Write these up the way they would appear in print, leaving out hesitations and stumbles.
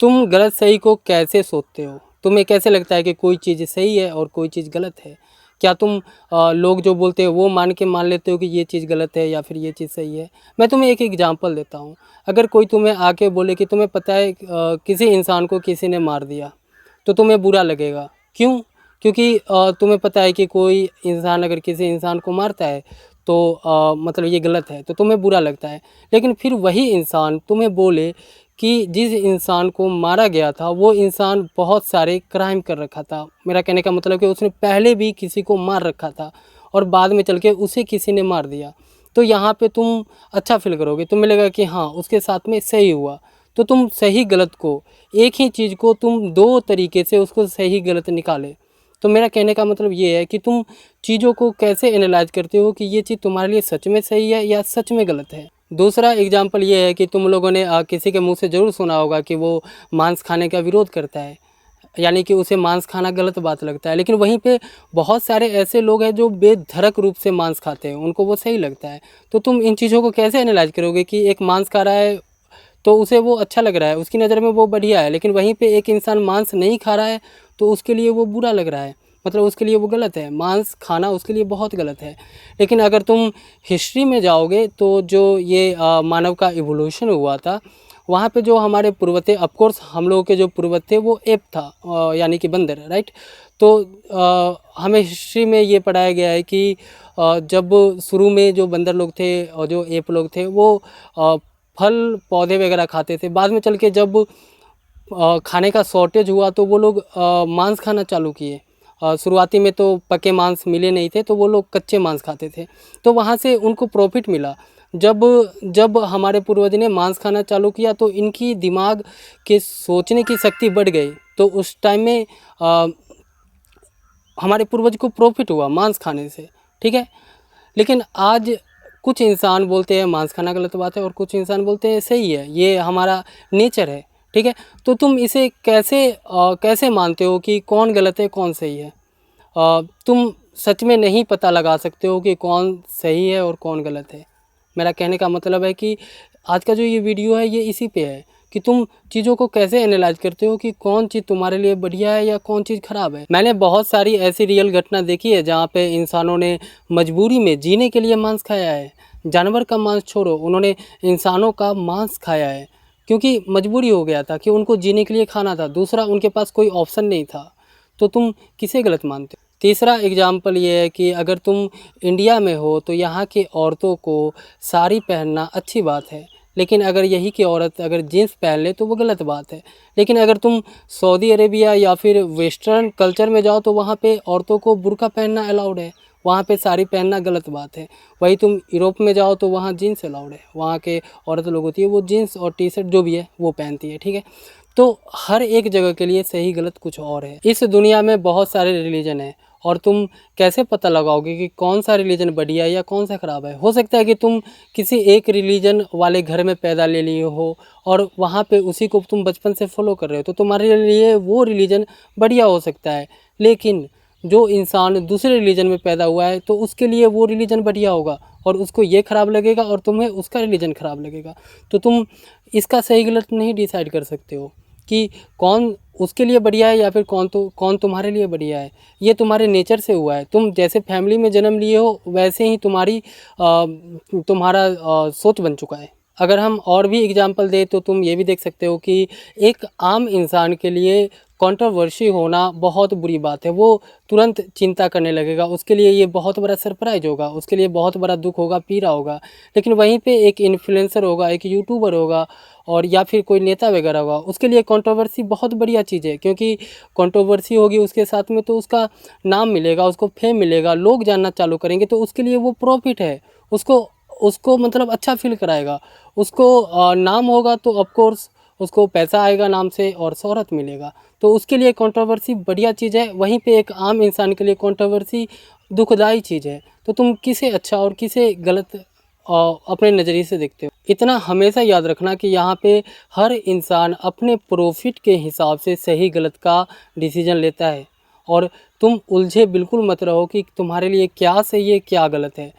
तुम गलत सही को कैसे सोचते हो? तुम्हें कैसे लगता है कि कोई चीज़ सही है और कोई चीज़ गलत है? क्या तुम लोग जो बोलते हैं वो मान लेते हो कि ये चीज़ गलत है या फिर ये चीज़ सही है? मैं तुम्हें एक एग्जांपल देता हूँ। अगर कोई तुम्हें आके बोले कि तुम्हें पता है किसी इंसान को किसी ने मार दिया, तो तुम्हें बुरा लगेगा। क्यों? क्योंकि तुम्हें पता है कि कोई इंसान अगर किसी इंसान को मारता है तो मतलब ये गलत है, तो तुम्हें बुरा लगता है। लेकिन फिर वही इंसान तुम्हें बोले कि जिस इंसान को मारा गया था वो इंसान बहुत सारे क्राइम कर रखा था। मेरा कहने का मतलब कि उसने पहले भी किसी को मार रखा था और बाद में चल के उसे किसी ने मार दिया। तो यहाँ पे तुम अच्छा फ़ील करोगे, तुम्हें लगेगा कि हाँ, उसके साथ में सही हुआ। तो तुम सही गलत को, एक ही चीज़ को तुम 2 तरीके से उसको सही गलत निकाले। तो मेरा कहने का मतलब ये है कि तुम चीज़ों को कैसे एनालाइज़ करते हो कि ये चीज़ तुम्हारे लिए सच में सही है या सच में गलत है। दूसरा एग्जाम्पल ये है कि तुम लोगों ने किसी के मुँह से ज़रूर सुना होगा कि वो मांस खाने का विरोध करता है, यानी कि उसे मांस खाना गलत बात लगता है। लेकिन वहीं पे बहुत सारे ऐसे लोग हैं जो बेधड़क रूप से मांस खाते हैं, उनको वो सही लगता है। तो तुम इन चीज़ों को कैसे एनालाइज़ करोगे कि एक मांस खा रहा है तो उसे वो अच्छा लग रहा है, उसकी नज़र में वो बढ़िया है, लेकिन वहीं पे एक इंसान मांस नहीं खा रहा है तो उसके लिए वो बुरा लग रहा है, मतलब उसके लिए वो गलत है, मांस खाना उसके लिए बहुत गलत है। लेकिन अगर तुम हिस्ट्री में जाओगे तो जो ये मानव का इवोल्यूशन हुआ था, वहाँ पे जो हमारे पूर्वज थे, ऑफ कोर्स हम लोगों के जो पूर्वज थे वो एप था, यानी कि बंदर, राइट। तो हमें हिस्ट्री में ये पढ़ाया गया है कि जब शुरू में जो बंदर लोग थे और जो एप लोग थे वो फल पौधे वगैरह खाते थे। बाद में चल के जब खाने का शॉर्टेज हुआ तो वो लोग मांस खाना चालू किए। शुरुआती में तो पके मांस मिले नहीं थे तो वो लोग कच्चे मांस खाते थे, तो वहाँ से उनको प्रॉफिट मिला। जब जब हमारे पूर्वज ने मांस खाना चालू किया तो इनकी दिमाग के सोचने की शक्ति बढ़ गई, तो उस टाइम में हमारे पूर्वज को प्रॉफिट हुआ मांस खाने से, ठीक है। लेकिन आज कुछ इंसान बोलते हैं मांस खाना गलत बात है और कुछ इंसान बोलते हैं सही है, ये हमारा नेचर है, ठीक है। तो तुम इसे कैसे मानते हो कि कौन गलत है कौन सही है? तुम सच में नहीं पता लगा सकते हो कि कौन सही है और कौन गलत है। मेरा कहने का मतलब है कि आज का जो ये वीडियो है ये इसी पे है कि तुम चीज़ों को कैसे एनालाइज करते हो कि कौन चीज़ तुम्हारे लिए बढ़िया है या कौन चीज़ ख़राब है। मैंने बहुत सारी ऐसी रियल घटना देखी है जहाँ पे इंसानों ने मजबूरी में जीने के लिए मांस खाया है। जानवर का मांस छोड़ो, उन्होंने इंसानों का मांस खाया है क्योंकि मजबूरी हो गया था कि उनको जीने के लिए खाना था, दूसरा उनके पास कोई ऑप्शन नहीं था। तो तुम किसे गलत मानते हो? तीसरा एग्जाम्पल ये है कि अगर तुम इंडिया में हो तो यहाँ की औरतों को साड़ी पहनना अच्छी बात है, लेकिन अगर यही की औरत अगर जीन्स पहन ले तो वो गलत बात है। लेकिन अगर तुम सऊदी अरेबिया या फिर वेस्टर्न कल्चर में जाओ तो वहाँ पे औरतों को बुर्का पहनना अलाउड है, वहाँ पे साड़ी पहनना गलत बात है। वही तुम यूरोप में जाओ तो वहाँ जीन्स अलाउड है, वहाँ के औरत लोग होती है वो जीन्स और टी शर्ट जो भी है वो पहनती है, ठीक है। तो हर एक जगह के लिए सही गलत कुछ और है। इस दुनिया में बहुत सारे रिलीजन है और तुम कैसे पता लगाओगे कि कौन सा रिलीजन बढ़िया है या कौन सा ख़राब है? हो सकता है कि तुम किसी एक रिलीजन वाले घर में पैदा ले लिए हो और वहाँ पे उसी को तुम बचपन से फॉलो कर रहे हो, तो तुम्हारे लिए वो रिलीजन बढ़िया हो सकता है। लेकिन जो इंसान दूसरे रिलीजन में पैदा हुआ है तो उसके लिए वो रिलीजन बढ़िया होगा और उसको ये ख़राब लगेगा और तुम्हें उसका रिलीजन ख़राब लगेगा। तो तुम इसका सही गलत नहीं डिसाइड कर सकते हो कि कौन उसके लिए बढ़िया है या फिर कौन तुम्हारे लिए बढ़िया है। ये तुम्हारे नेचर से हुआ है, तुम जैसे फैमिली में जन्म लिए हो वैसे ही तुम्हारा सोच बन चुका है। अगर हम और भी एग्जांपल दें तो तुम ये भी देख सकते हो कि एक आम इंसान के लिए कंट्रोवर्सी होना बहुत बुरी बात है। वो तुरंत चिंता करने लगेगा, उसके लिए ये बहुत बड़ा सरप्राइज होगा, उसके लिए बहुत बड़ा दुख होगा, पीड़ा होगा। लेकिन वहीं पे एक इन्फ्लुएंसर होगा, एक यूट्यूबर होगा और या फिर कोई नेता वगैरह होगा, उसके लिए कंट्रोवर्सी बहुत बढ़िया चीज़ है, क्योंकि कंट्रोवर्सी होगी उसके साथ में तो उसका नाम मिलेगा, उसको फेम मिलेगा, लोग जानना चालू करेंगे, तो उसके लिए वो प्रॉफिट है। उसको उसको मतलब अच्छा फील कराएगा, उसको नाम होगा तो ऑफकोर्स उसको पैसा आएगा नाम से और शोहरत मिलेगा, तो उसके लिए कंट्रोवर्सी बढ़िया चीज़ है। वहीं पे एक आम इंसान के लिए कंट्रोवर्सी दुखदाई चीज़ है। तो तुम किसे अच्छा और किसे गलत अपने नज़रिए से देखते हो? इतना हमेशा याद रखना कि यहाँ पे हर इंसान अपने प्रॉफिट के हिसाब से सही गलत का डिसीजन लेता है और तुम उलझे बिल्कुल मत रहो कि तुम्हारे लिए क्या सही है क्या गलत है।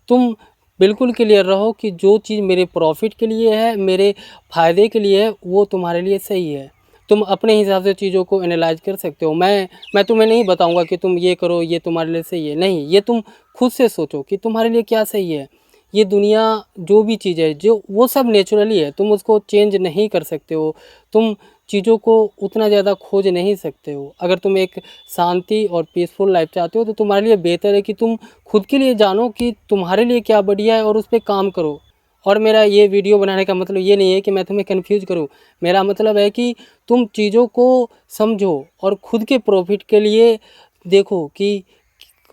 तुम बिल्कुल क्लियर रहो कि जो चीज़ मेरे प्रॉफिट के लिए है, मेरे फ़ायदे के लिए है, वो तुम्हारे लिए सही है। तुम अपने हिसाब से चीज़ों को एनालाइज कर सकते हो। मैं तुम्हें नहीं बताऊंगा कि तुम ये करो, ये तुम्हारे लिए सही है, नहीं, ये तुम खुद से सोचो कि तुम्हारे लिए क्या सही है। ये दुनिया जो भी चीज़ है, जो वो सब नेचुरली है, तुम उसको चेंज नहीं कर सकते हो। तुम चीज़ों को उतना ज़्यादा खोज नहीं सकते हो। अगर तुम एक शांति और पीसफुल लाइफ चाहते हो तो तुम्हारे लिए बेहतर है कि तुम खुद के लिए जानो कि तुम्हारे लिए क्या बढ़िया है और उस पे काम करो। और मेरा ये वीडियो बनाने का मतलब ये नहीं है कि मैं तुम्हें कन्फ्यूज़ करूँ। मेरा मतलब है कि तुम चीज़ों को समझो और खुद के प्रॉफिट के लिए देखो कि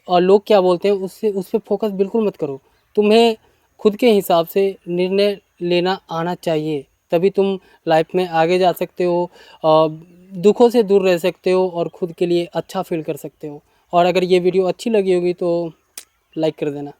और लोग क्या बोलते हैं उससे उस पे फोकस बिल्कुल मत करो। तुम्हें खुद के हिसाब से निर्णय लेना आना चाहिए, तभी तुम लाइफ में आगे जा सकते हो, दुखों से दूर रह सकते हो और खुद के लिए अच्छा फील कर सकते हो। और अगर ये वीडियो अच्छी लगी होगी तो लाइक कर देना।